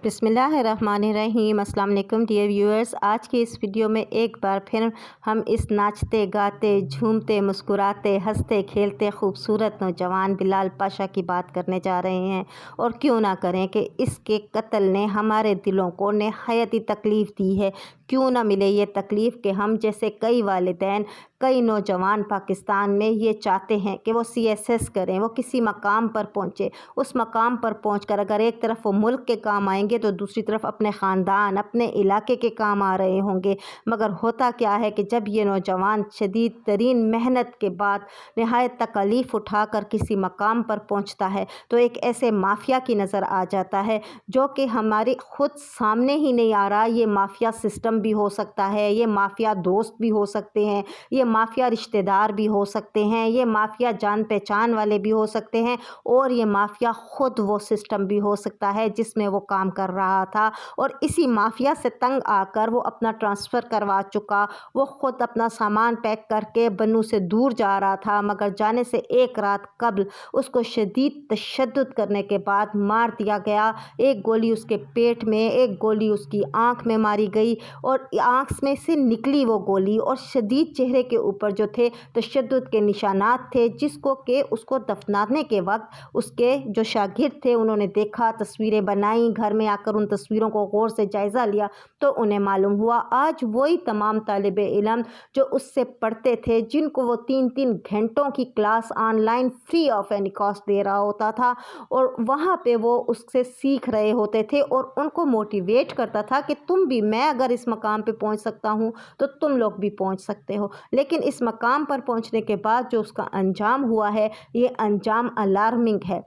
بسم اللہ الرحمن الرحیم۔ السلام علیکم ڈیئر ویورز، آج کی اس ویڈیو میں ایک بار پھر ہم اس ناچتے گاتے جھومتے مسکراتے ہنستے کھیلتے خوبصورت نوجوان بلال پاشا کی بات کرنے جا رہے ہیں، اور کیوں نہ کریں کہ اس کے قتل نے ہمارے دلوں کو نہایتی تکلیف دی ہے۔ کیوں نہ ملے یہ تکلیف کہ ہم جیسے کئی والدین، کئی نوجوان پاکستان میں یہ چاہتے ہیں کہ وہ CSS کریں، وہ کسی مقام پر پہنچے، اس مقام پر پہنچ کر اگر ایک طرف وہ ملک کے کام آئیں گے تو دوسری طرف اپنے خاندان، اپنے علاقے کے کام آ رہے ہوں گے۔ مگر ہوتا کیا ہے کہ جب یہ نوجوان شدید ترین محنت کے بعد نہایت تکالیف اٹھا کر کسی مقام پر پہنچتا ہے تو ایک ایسے مافیا کی نظر آ جاتا ہے جو کہ ہماری خود سامنے ہی نہیں آ رہا۔ یہ مافیا سسٹم بھی ہو سکتا ہے، یہ مافیا دوست بھی ہو سکتے ہیں، یہ مافیا رشتہ دار بھی ہو سکتے ہیں، یہ مافیا جان پہچان والے بھی ہو سکتے ہیں، اور یہ مافیا خود وہ سسٹم بھی ہو سکتا ہے جس میں وہ کام کر رہا تھا، اور اسی مافیا سے تنگ آ کر وہ اپنا ٹرانسفر کروا چکا، وہ خود اپنا سامان پیک کر کے بنوں سے دور جا رہا تھا، مگر جانے سے ایک رات قبل اس کو شدید تشدد کرنے کے بعد مار دیا گیا۔ ایک گولی اس کے پیٹ میں، ایک گولی اس کی آنکھ میں ماری گئی، اور آنکھ میں سے نکلی وہ گولی، اور شدید چہرے کے اوپر جو تھے تشدد کے نشانات تھے، جس کو کہ اس کو دفنانے کے وقت اس کے جو شاگرد تھے انہوں نے دیکھا، تصویریں بنائیں، گھر میں آ کر ان تصویروں کو غور سے جائزہ لیا تو انہیں معلوم ہوا آج وہی تمام طالب علم جو اس سے پڑھتے تھے، جن کو وہ 3 گھنٹوں کی class online free of any cost دے رہا ہوتا تھا، اور وہاں پہ وہ اس سے سیکھ رہے ہوتے تھے اور ان کو موٹیویٹ کرتا تھا کہ تم بھی، میں اگر اس مقام پہ پہنچ سکتا ہوں تو تم لوگ بھی پہنچ سکتے ہو۔ لیکن اس مقام پر پہنچنے کے بعد جو اس کا انجام ہوا ہے، یہ انجام الارمنگ ہے۔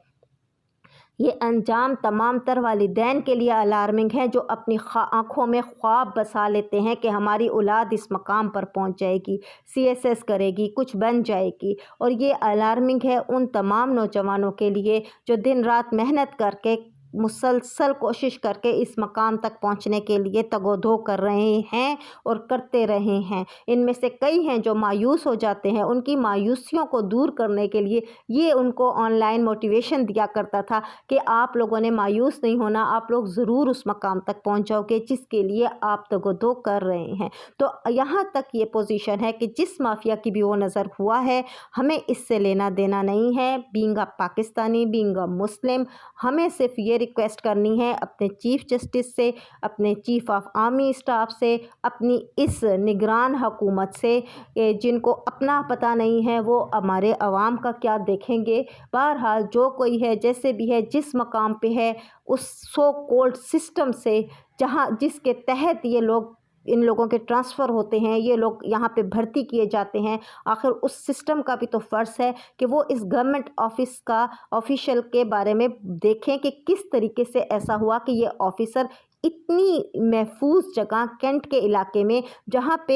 یہ انجام تمام تر والدین کے لیے الارمنگ ہے جو اپنی آنکھوں میں خواب بسا لیتے ہیں کہ ہماری اولاد اس مقام پر پہنچ جائے گی، CSS کرے گی، کچھ بن جائے گی، اور یہ الارمنگ ہے ان تمام نوجوانوں کے لیے جو دن رات محنت کر کے، مسلسل کوشش کر کے اس مقام تک پہنچنے کے لیے تگ و دو کر رہے ہیں اور کرتے رہے ہیں۔ ان میں سے کئی ہیں جو مایوس ہو جاتے ہیں، ان کی مایوسیوں کو دور کرنے کے لیے یہ ان کو آن لائن موٹیویشن دیا کرتا تھا کہ آپ لوگوں نے مایوس نہیں ہونا، آپ لوگ ضرور اس مقام تک پہنچ جاؤ گے جس کے لیے آپ تگ و دو کر رہے ہیں۔ تو یہاں تک یہ پوزیشن ہے کہ جس مافیا کی بھی وہ نظر ہوا ہے، ہمیں اس سے لینا دینا نہیں ہے۔ Being a Pakistani, being a Muslim, ہمیں صرف یہ ریکویسٹ کرنی ہے اپنے چیف جسٹس سے، اپنے چیف آف آرمی اسٹاف سے، اپنی اس نگران حکومت سے، جن کو اپنا پتہ نہیں ہے وہ ہمارے عوام کا کیا دیکھیں گے۔ بہرحال جو کوئی ہے، جیسے بھی ہے، جس مقام پہ ہے، اس سو کولڈ سسٹم سے جس کے تحت یہ لوگ، ان لوگوں کے ٹرانسفر ہوتے ہیں، یہ لوگ یہاں پہ بھرتی کیے جاتے ہیں، آخر اس سسٹم کا بھی تو فرض ہے کہ وہ اس گورنمنٹ آفس کا آفیشل کے بارے میں دیکھیں کہ کس طریقے سے ایسا ہوا کہ یہ آفیسر اتنی محفوظ جگہ کینٹ کے علاقے میں، جہاں پہ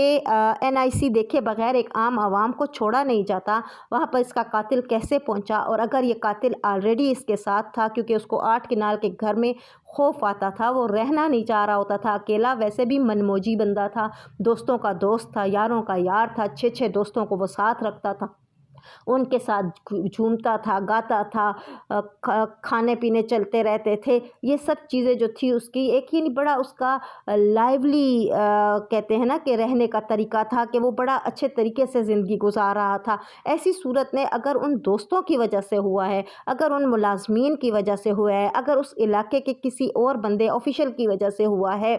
NIC دیکھے بغیر ایک عام عوام کو چھوڑا نہیں جاتا، وہاں پر اس کا قاتل کیسے پہنچا، اور اگر یہ قاتل آلریڈی اس کے ساتھ تھا، کیونکہ اس کو 8 کنال کے گھر میں خوف آتا تھا، وہ رہنا نہیں چاہ رہا ہوتا تھا اکیلا، ویسے بھی منموجی بندہ تھا، دوستوں کا دوست تھا، یاروں کا یار تھا، 6 دوستوں کو وہ ساتھ رکھتا تھا، ان کے ساتھ جھومتا تھا، گاتا تھا، کھانے پینے چلتے رہتے تھے، یہ سب چیزیں جو تھی اس کی ایک ہی بڑا اس کا لائیولی کہتے ہیں نا کہ رہنے کا طریقہ تھا کہ وہ بڑا اچھے طریقے سے زندگی گزار رہا تھا۔ ایسی صورت میں اگر ان دوستوں کی وجہ سے ہوا ہے، اگر ان ملازمین کی وجہ سے ہوا ہے، اگر اس علاقے کے کسی اور بندے آفیشل کی وجہ سے ہوا ہے،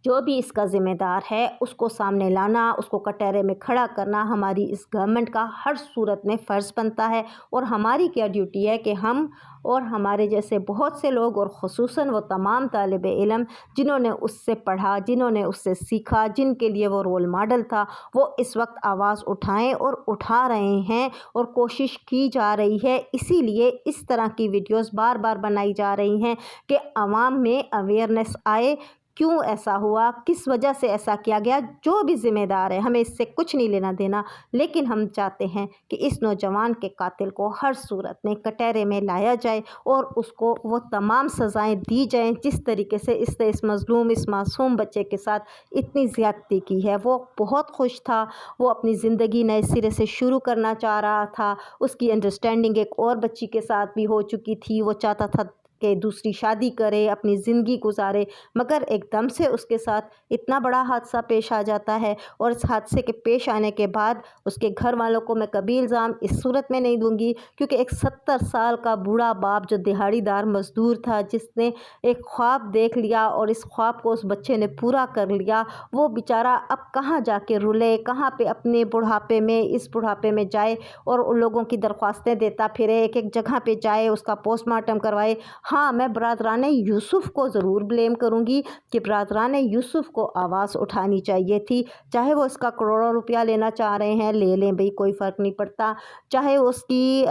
جو بھی اس کا ذمہ دار ہے اس کو سامنے لانا، اس کو کٹہرے میں کھڑا کرنا ہماری اس گورنمنٹ کا ہر صورت میں فرض بنتا ہے، اور ہماری کیا ڈیوٹی ہے کہ ہم اور ہمارے جیسے بہت سے لوگ، اور خصوصاً وہ تمام طالب علم جنہوں نے اس سے پڑھا، جنہوں نے اس سے سیکھا، جن کے لیے وہ رول ماڈل تھا، وہ اس وقت آواز اٹھائیں اور اٹھا رہے ہیں، اور کوشش کی جا رہی ہے۔ اسی لیے اس طرح کی ویڈیوز بار بار بنائی جا رہی ہیں کہ عوام میں اویئرنیس آئے، کیوں ایسا ہوا، کس وجہ سے ایسا کیا گیا، جو بھی ذمہ دار ہے، ہمیں اس سے کچھ نہیں لینا دینا، لیکن ہم چاہتے ہیں کہ اس نوجوان کے قاتل کو ہر صورت میں کٹہرے میں لایا جائے اور اس کو وہ تمام سزائیں دی جائیں جس طریقے سے اس نے اس مظلوم، اس معصوم بچے کے ساتھ اتنی زیادتی کی ہے۔ وہ بہت خوش تھا، وہ اپنی زندگی نئے سرے سے شروع کرنا چاہ رہا تھا، اس کی انڈرسٹینڈنگ ایک اور بچی کے ساتھ بھی ہو چکی تھی، وہ چاہتا تھا کہ دوسری شادی کرے، اپنی زندگی گزارے، مگر ایک دم سے اس کے ساتھ اتنا بڑا حادثہ پیش آ جاتا ہے۔ اور اس حادثے کے پیش آنے کے بعد اس کے گھر والوں کو میں کبھی الزام اس صورت میں نہیں دوں گی، کیونکہ ایک 70 سال کا بوڑھا باپ جو دہاڑی دار مزدور تھا، جس نے ایک خواب دیکھ لیا اور اس خواب کو اس بچے نے پورا کر لیا، وہ بیچارہ اب کہاں جا کے رلے، کہاں پہ اپنے بڑھاپے میں اس بڑھاپے میں جائے اور ان لوگوں کی درخواستیں دیتا پھرے، ایک ایک جگہ پہ جائے، اس کا پوسٹ مارٹم کروائے۔ ہاں، میں برادران یوسف کو ضرور بلیم کروں گی کہ برادران یوسف کو آواز اٹھانی چاہیے تھی، چاہے وہ اس کا کروڑوں روپیہ لینا چاہ رہے ہیں لے لیں بھئی، کوئی فرق نہیں پڑتا، چاہے اس کی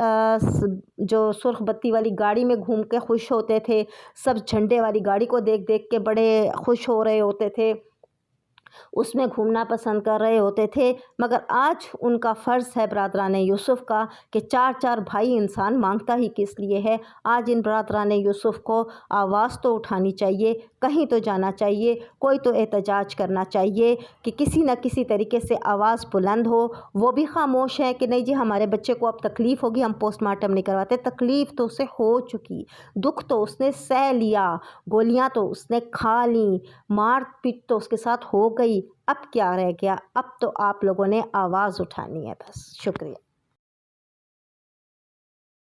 جو سرخ بتی والی گاڑی میں گھوم کے خوش ہوتے تھے، سب جھنڈے والی گاڑی کو دیکھ دیکھ کے بڑے خوش ہو رہے ہوتے تھے، اس میں گھومنا پسند کر رہے ہوتے تھے، مگر آج ان کا فرض ہے برادران یوسف کا کہ چار چار بھائی انسان مانگتا ہی کس لیے ہے۔ آج ان برادران یوسف کو آواز تو اٹھانی چاہیے، کہیں تو جانا چاہیے، کوئی تو احتجاج کرنا چاہیے کہ کسی نہ کسی طریقے سے آواز بلند ہو۔ وہ بھی خاموش ہیں کہ نہیں جی ہمارے بچے کو اب تکلیف ہوگی، ہم پوسٹ مارٹم نہیں کرواتے۔ تکلیف تو اسے ہو چکی، دکھ تو اس نے سہ لیا، گولیاں تو اس نے کھا لیں، مار پیٹ تو اس کے ساتھ ہو گئی، اب کیا رہ گیا؟ اب تو آپ لوگوں نے آواز اٹھانی ہے بس۔ شکریہ۔